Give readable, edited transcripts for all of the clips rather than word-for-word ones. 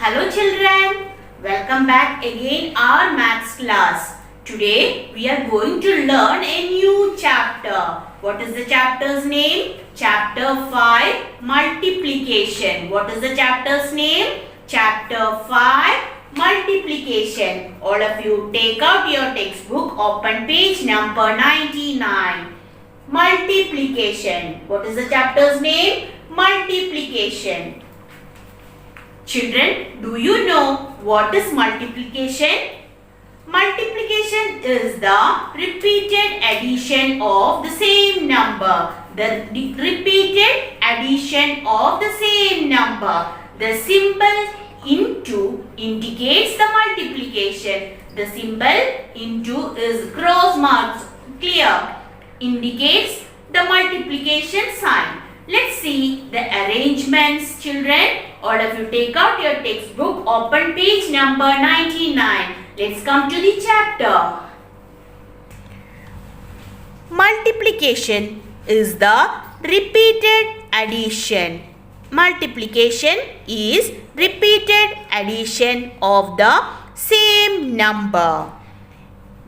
Hello children, welcome back again our maths class. Today we are going to learn a new chapter. What is the chapter's name? Chapter 5 Multiplication. What is the chapter's name? Chapter 5 Multiplication. All of you take out your textbook, open page number 99. Multiplication. What is the chapter's name? Multiplication. Children, do you know what is multiplication? Multiplication is the repeated addition of the same number. The repeated addition of the same number. The symbol into indicates the multiplication. The symbol into is cross marks. Clear. Indicates the multiplication sign. Let's see the arrangements, children. All of you take out your textbook, open page number 99. Let's come to the chapter. Multiplication is the repeated addition. Multiplication is repeated addition of the same number.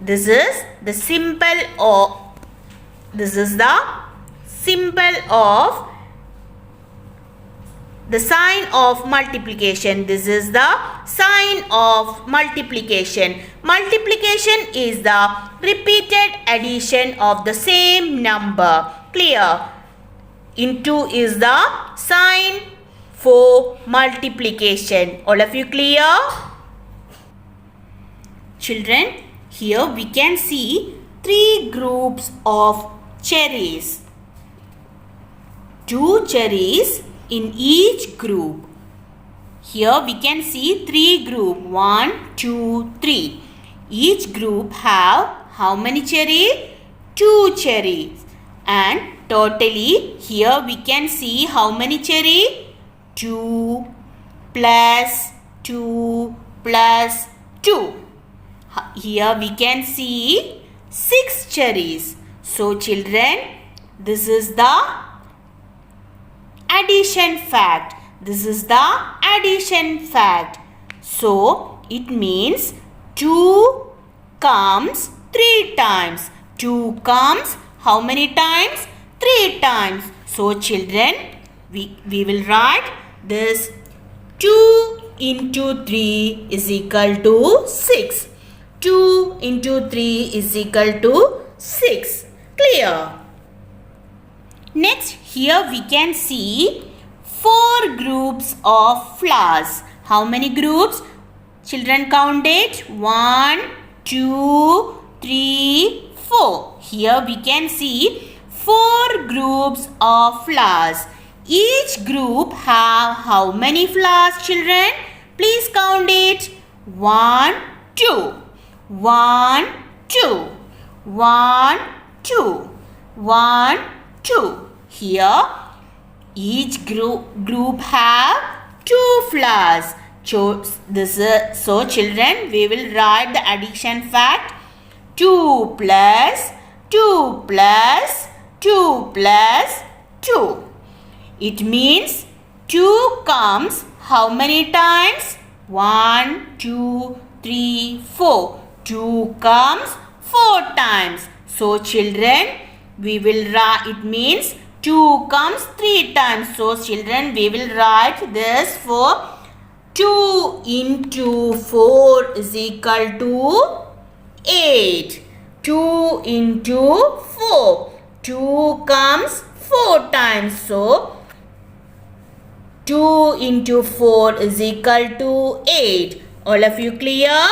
This is the symbol of the sign of multiplication. This is the sign of multiplication. Multiplication is the repeated addition of the same number. Clear? Into is the sign for multiplication. All of you clear? Children, here we can see three groups of cherries. Two cherries in each group. Here we can see three groups. 1, 2, 3. Each group have how many cherries? 2 cherries. And totally here we can see how many cherries? 2 plus 2 plus 2. Here we can see 6 cherries. So children, this is the addition fact. This is the addition fact. So it means 2 comes 3 times. 2 comes how many times? 3 times. So children, we will write this 2 into 3 is equal to 6. 2 into 3 is equal to 6. Clear? Next, here we can see 4 groups of flowers. How many groups? Children count it. 1, 2, 3, 4. Here we can see 4 groups of flowers. Each group have how many flowers, children? Please count it. 1, 2. 1, 2. 1, 2. 1, 2. Here, each group have 2 flowers. So children, we will write the addition fact. 2 plus 2 plus 2 plus 2. It means 2 comes how many times? 1, 2, 3, 4. 2 comes 4 times. So children, we will write, it means 2 comes 3 times. So children, we will write this for 2 into 4 is equal to 8. 2 into 4. 2 comes 4 times. So 2 into 4 is equal to 8. All of you clear?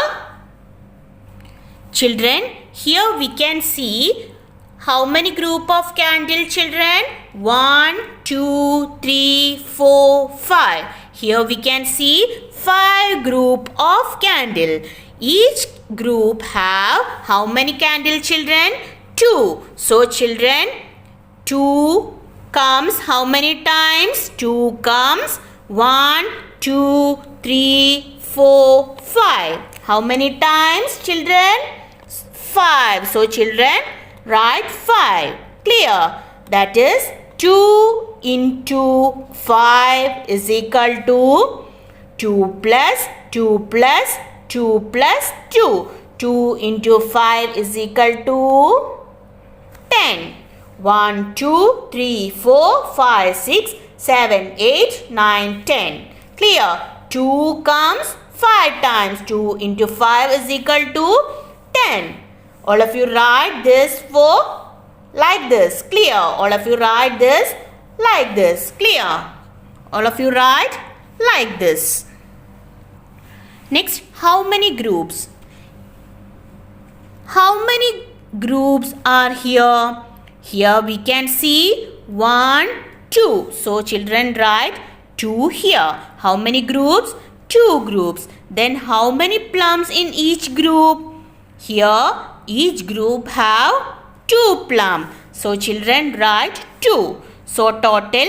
Children, here we can see how many group of candle, children? 1, 2, 3, 4, 5. Here we can see 5 group of candle. Each group have how many candle, children? 2. So children, 2 comes how many times? 2 comes 1, 2, 3, 4, 5. How many times, children? 5. So children, write 5. Clear? That is 2 into 5 is equal to 2 plus 2 plus 2 plus 2. 2 into 5 is equal to 10. 1, 2, 3, 4, 5, 6, 7, 8, 9, 10. Clear? 2 comes 5 times. 2 into 5 is equal to 10. All of you write this for like this. Clear? All of you write this like this. Clear? All of you write like this. Next, how many groups? How many groups are here? Here we can see 1, 2. So children write 2 here. How many groups? 2 groups. Then how many plums in each group? Here each group have 2 plum. So children write 2. So total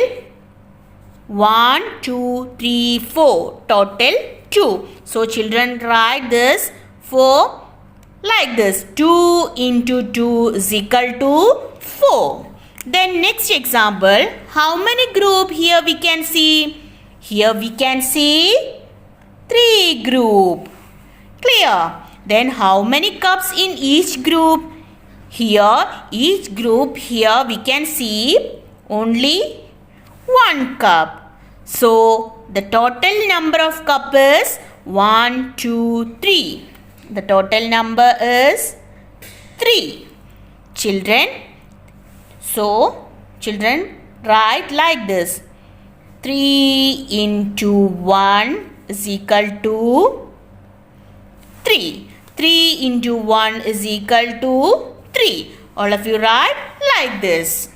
1, 2, 3, 4. Total 2. So children write this for like this. 2 into 2 is equal to 4. Then next example, how many group here we can see? Here we can see 3 group. Clear? Then how many cups in each group? Here each group here we can see only 1 cup. So the total number of cup is 1, 2, 3. The total number is 3. Children, so children write like this. 3 into 1 is equal to 3. 3 into 1 is equal to 3. All of you write like this.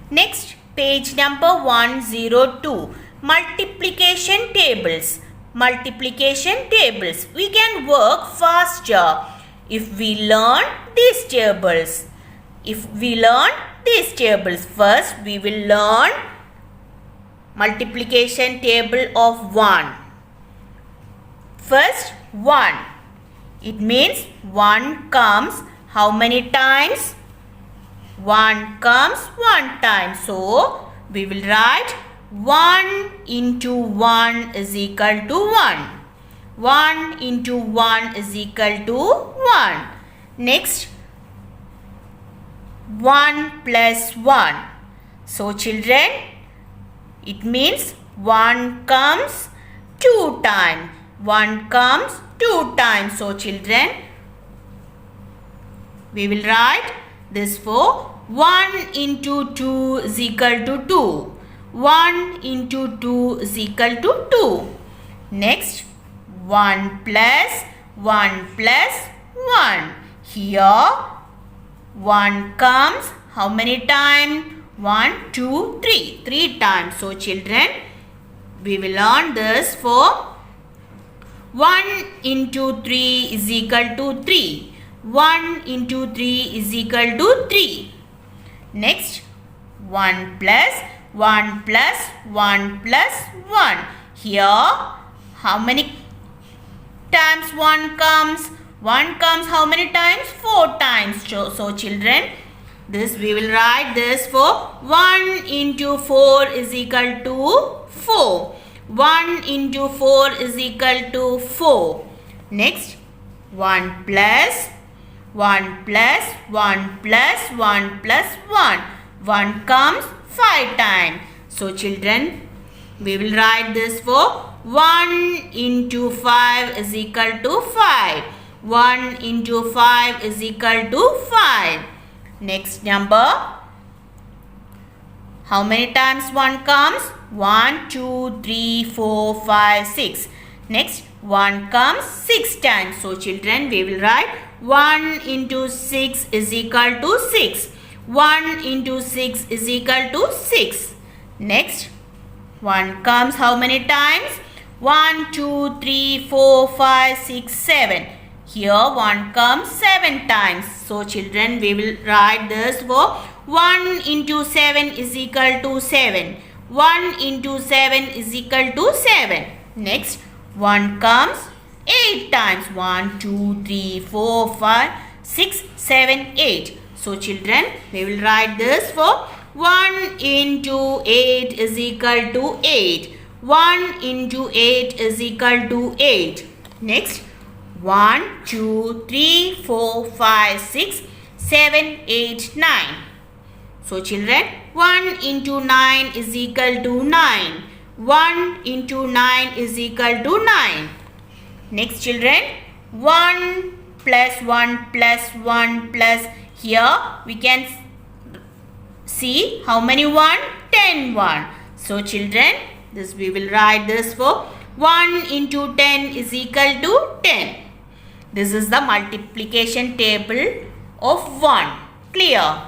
Next, page number 102. Multiplication tables. Multiplication tables. We can work faster if we learn these tables. First we will learn multiplication table of 1. First 1. It means 1 comes how many times? 1 comes 1 time. So we will write 1 into 1 is equal to 1. 1 into 1 is equal to 1. Next, 1 plus 1. So children, it means 1 comes 2 times. 1 comes 2 times. So children, we will write this for 1 into 2 is equal to 2. 1 into 2 is equal to 2. Next, 1 plus 1 plus 1. Here 1 comes how many times? 1, 2, 3. 3 times. So children, we will learn this for 1 into 3 is equal to 3. 1 into 3 is equal to 3. Next, 1 plus 1 plus 1 plus 1. Here, how many times 1 comes? 1 comes how many times? 4 times. So children, this we will write this for 1 into 4 is equal to 4. 1 into 4 is equal to 4. Next, 1 plus 1 plus 1 plus 1 plus 1. 1 comes 5 times. So children, we will write this for 1 into 5 is equal to 5. 1 into 5 is equal to 5. Next number, how many times 1 comes? 1, 2, 3, 4, 5, 6. Next, 1 comes 6 times. So children, we will write 1 into 6 is equal to 6. 1 into 6 is equal to 6. Next, 1 comes how many times? 1, 2, 3, 4, 5, 6, 7. Here 1 comes 7 times. So children, we will write this for 1 into 7 is equal to 7. 1 into 7 is equal to 7. Next, 1 comes 8 times. 1, 2, 3, 4, 5, 6, 7, 8. So children, we will write this for 1 into 8 is equal to 8. 1 into 8 is equal to 8. Next, 1, 2, 3, 4, 5, 6, 7, 8, 9. So children, 1 into 9 is equal to 9. 1 into 9 is equal to 9. Next children, 1 plus 1 plus 1 plus, here we can see how many 1? 10 1. So children, this we will write this for 1 into 10 is equal to 10. This is the multiplication table of 1. Clear?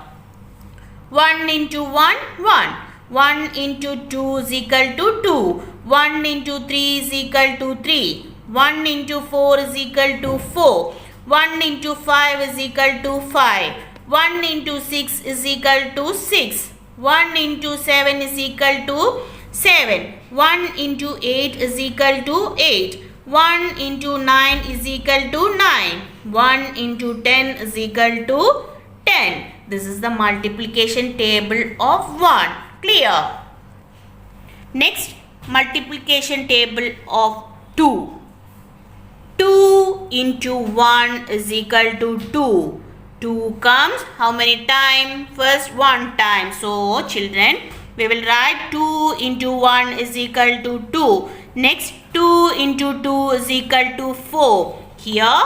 1 into 1, 1. 1 into 2 is equal to 2. 1 into 3 is equal to 3. 1 into 4 is equal to 4. 1 into 5 is equal to 5. 1 into 6 is equal to 6. 1 into 7 is equal to 7. 1 into 8 is equal to 8. 1 into 9 is equal to 9. 1 into 10 is equal to 10. This is the multiplication table of 1. Clear? Next, multiplication table of 2. 2 into 1 is equal to 2. 2 comes how many times? First 1 time. So children, we will write 2 into 1 is equal to 2. Next, 2 into 2 is equal to 4. Here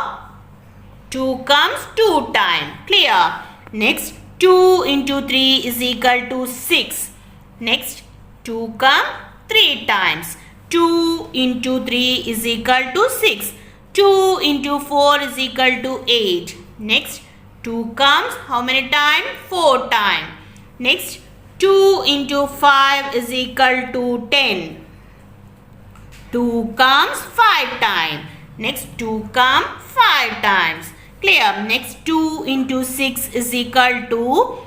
2 comes 2 times. Clear? Next, 2 into 3 is equal to 6. Next, 2 come 3 times. 2 into 3 is equal to 6. 2 into 4 is equal to 8. Next, 2 comes how many times? 4 times. Next, 2 into 5 is equal to 10. 2 comes 5 times. Next, 2 comes 5 times. Clear? Next, 2 into 6 is equal to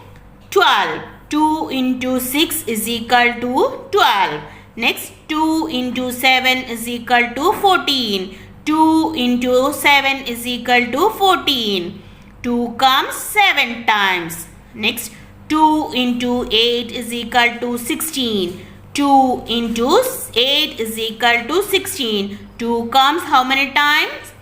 12. 2 into 6 is equal to 12. Next, 2 into 7 is equal to 14. 2 into 7 is equal to 14. 2 comes 7 times. Next, 2 into 8 is equal to 16. 2 into 8 is equal to 16. 2 comes how many times?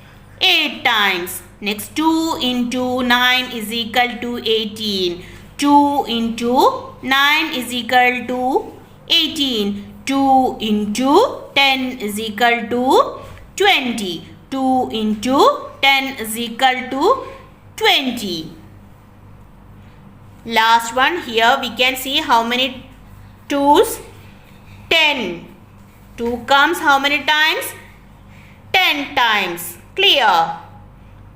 8 times. Next, 2 into 9 is equal to 18. 2 into 9 is equal to 18. 2 into 10 is equal to 20. 2 into 10 is equal to 20. Last one, here we can see how many 2's? 10. 2 comes how many times? 10 times. Clear?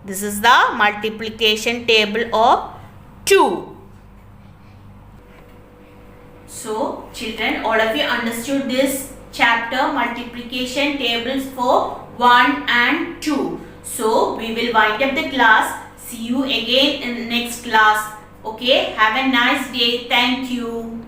This is the multiplication table of 2. So children, all of you understood this chapter, multiplication tables for 1 and 2. So we will wind up the class. See you again in the next class. Okay, have a nice day. Thank you.